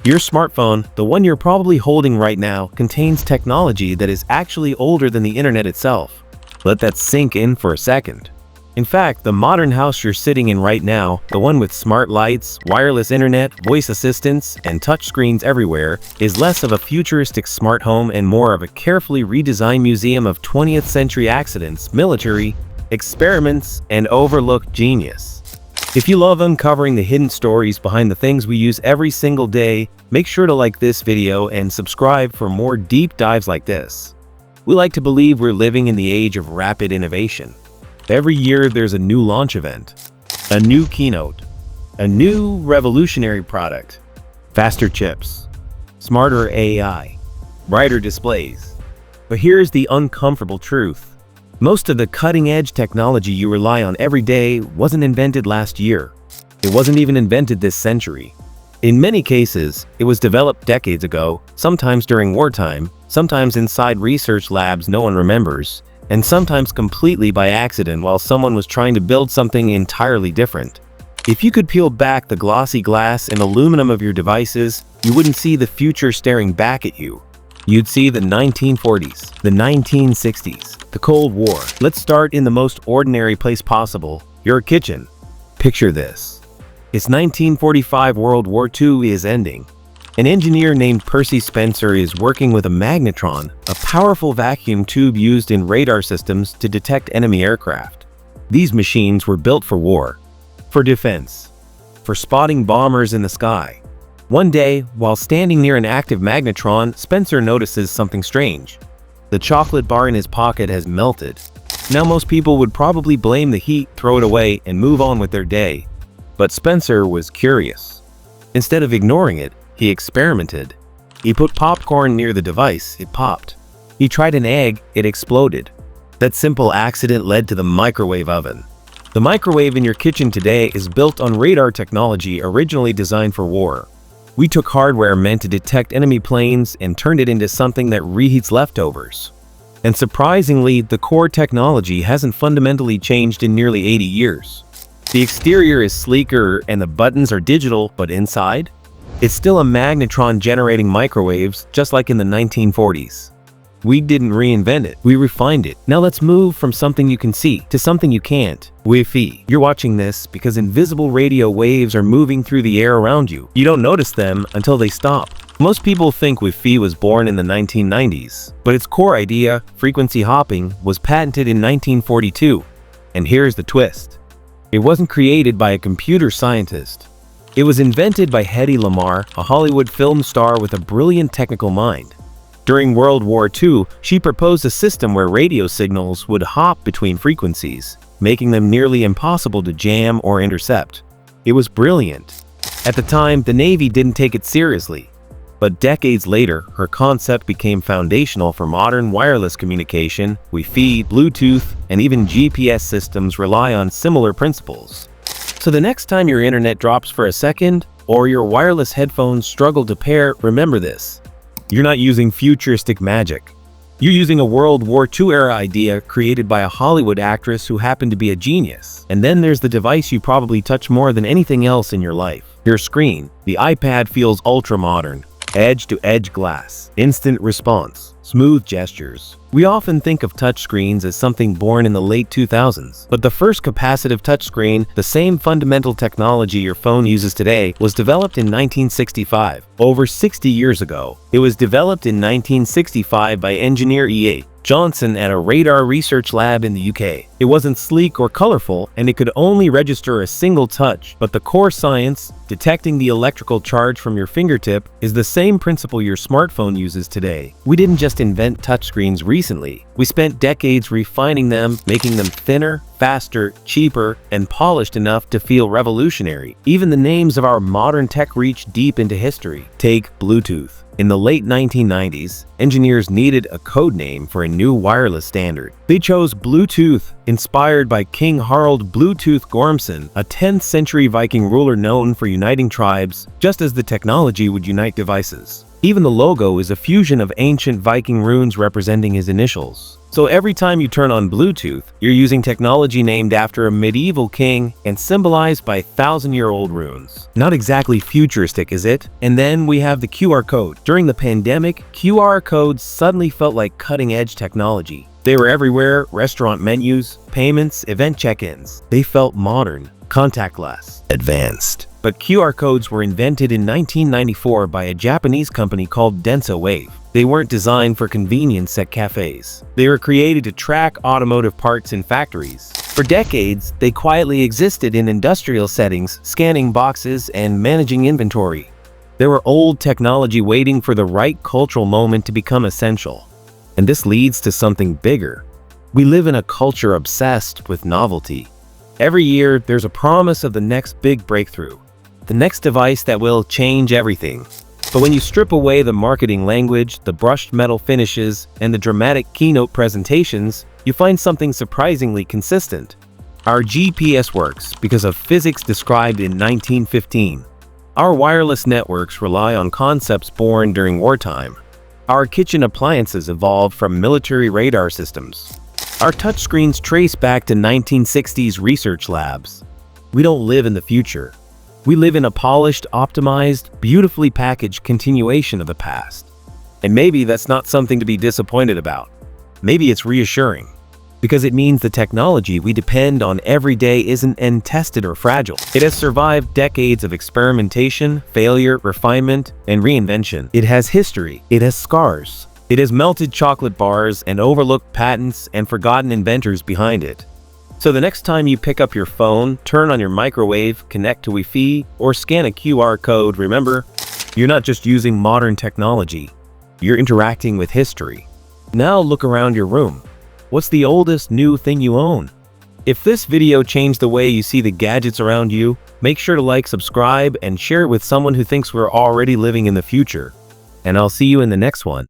Your smartphone, the one you're probably holding right now, contains technology that is actually older than the internet itself. Let that sink in for a second. In fact, the modern house you're sitting in right now, the one with smart lights, wireless internet, voice assistants, and touchscreens everywhere, is less of a futuristic smart home and more of a carefully redesigned museum of 20th century accidents, military, experiments, and overlooked genius. If you love uncovering the hidden stories behind the things we use every single day, make sure to like this video and subscribe for more deep dives like this. We like to believe we're living in the age of rapid innovation. Every year there's a new launch event, a new keynote, a new revolutionary product, faster chips, smarter AI, brighter displays. But here's the uncomfortable truth. Most of the cutting-edge technology you rely on every day wasn't invented last year. It wasn't even invented this century. In many cases, it was developed decades ago, sometimes during wartime, sometimes inside research labs no one remembers, and sometimes completely by accident while someone was trying to build something entirely different. If you could peel back the glossy glass and aluminum of your devices, you wouldn't see the future staring back at you. You'd see the 1940s, the 1960s, the Cold War. Let's start in the most ordinary place possible, your kitchen. Picture this. It's 1945, World War II is ending. An engineer named Percy Spencer is working with a magnetron, a powerful vacuum tube used in radar systems to detect enemy aircraft. These machines were built for war, for defense, for spotting bombers in the sky. One day, while standing near an active magnetron, Spencer notices something strange. The chocolate bar in his pocket has melted. Now most people would probably blame the heat, throw it away, and move on with their day. But Spencer was curious. Instead of ignoring it, he experimented. He put popcorn near the device, it popped. He tried an egg, it exploded. That simple accident led to the microwave oven. The microwave in your kitchen today is built on radar technology originally designed for war. We took hardware meant to detect enemy planes and turned it into something that reheats leftovers. And surprisingly, the core technology hasn't fundamentally changed in nearly 80 years. The exterior is sleeker and the buttons are digital, but inside? It's still a magnetron generating microwaves, just like in the 1940s. We didn't reinvent it, we refined it. Now let's move from something you can see to something you can't. Wi-Fi. You're watching this because invisible radio waves are moving through the air around you. You don't notice them until they stop. Most people think Wi-Fi was born in the 1990s, but its core idea, frequency hopping, was patented in 1942. And here's the twist. It wasn't created by a computer scientist. It was invented by Hedy Lamarr, a Hollywood film star with a brilliant technical mind. During World War II, she proposed a system where radio signals would hop between frequencies, making them nearly impossible to jam or intercept. It was brilliant. At the time, the Navy didn't take it seriously. But decades later, her concept became foundational for modern wireless communication. Wi-Fi, Bluetooth, and even GPS systems rely on similar principles. So the next time your internet drops for a second, or your wireless headphones struggle to pair, remember this. You're not using futuristic magic. You're using a World War II-era idea created by a Hollywood actress who happened to be a genius. And then there's the device you probably touch more than anything else in your life. Your screen. The iPad feels ultra-modern. Edge-to-edge glass. Instant response. Smooth gestures. We often think of touchscreens as something born in the late 2000s, but the first capacitive touchscreen, the same fundamental technology your phone uses today, was developed in 1965, over 60 years ago. It was developed in 1965 by engineer E.A. Johnson at a radar research lab in the UK. It wasn't sleek or colorful, and it could only register a single touch, but the core science, detecting the electrical charge from your fingertip, is the same principle your smartphone uses today. We didn't just invent touchscreens recently. We spent decades refining them, making them thinner, faster, cheaper, and polished enough to feel revolutionary. Even the names of our modern tech reach deep into history. Take Bluetooth. In the late 1990s, engineers needed a code name for a new wireless standard. They chose Bluetooth, inspired by King Harald Bluetooth Gormson, a 10th century Viking ruler known for uniting tribes, just as the technology would unite devices. Even the logo is a fusion of ancient Viking runes representing his initials. So every time you turn on Bluetooth, you're using technology named after a medieval king and symbolized by thousand-year-old runes. Not exactly futuristic, is it? And then we have the QR code. During the pandemic, QR codes suddenly felt like cutting-edge technology. They were everywhere: restaurant menus, payments, event check-ins. They felt modern, contactless, advanced. But QR codes were invented in 1994 by a Japanese company called Denso Wave. They weren't designed for convenience at cafes. They were created to track automotive parts in factories. For decades, they quietly existed in industrial settings, scanning boxes and managing inventory. They were old technology waiting for the right cultural moment to become essential. And this leads to something bigger. We live in a culture obsessed with novelty. Every year, there's a promise of the next big breakthrough, the next device that will change everything. But when you strip away the marketing language, the brushed metal finishes, and the dramatic keynote presentations, you find something surprisingly consistent. Our GPS works because of physics described in 1915. Our wireless networks rely on concepts born during wartime. Our kitchen appliances evolved from military radar systems. Our touchscreens trace back to 1960s research labs. We don't live in the future. We live in a polished, optimized, beautifully packaged continuation of the past. And maybe that's not something to be disappointed about. Maybe it's reassuring, because it means the technology we depend on every day isn't untested or fragile. It has survived decades of experimentation, failure, refinement, and reinvention. It has history. It has scars. It has melted chocolate bars and overlooked patents and forgotten inventors behind it. So the next time you pick up your phone, turn on your microwave, connect to Wi-Fi, or scan a QR code, remember, you're not just using modern technology, you're interacting with history. Now look around your room. What's the oldest new thing you own? If this video changed the way you see the gadgets around you, make sure to like, subscribe, and share it with someone who thinks we're already living in the future. And I'll see you in the next one.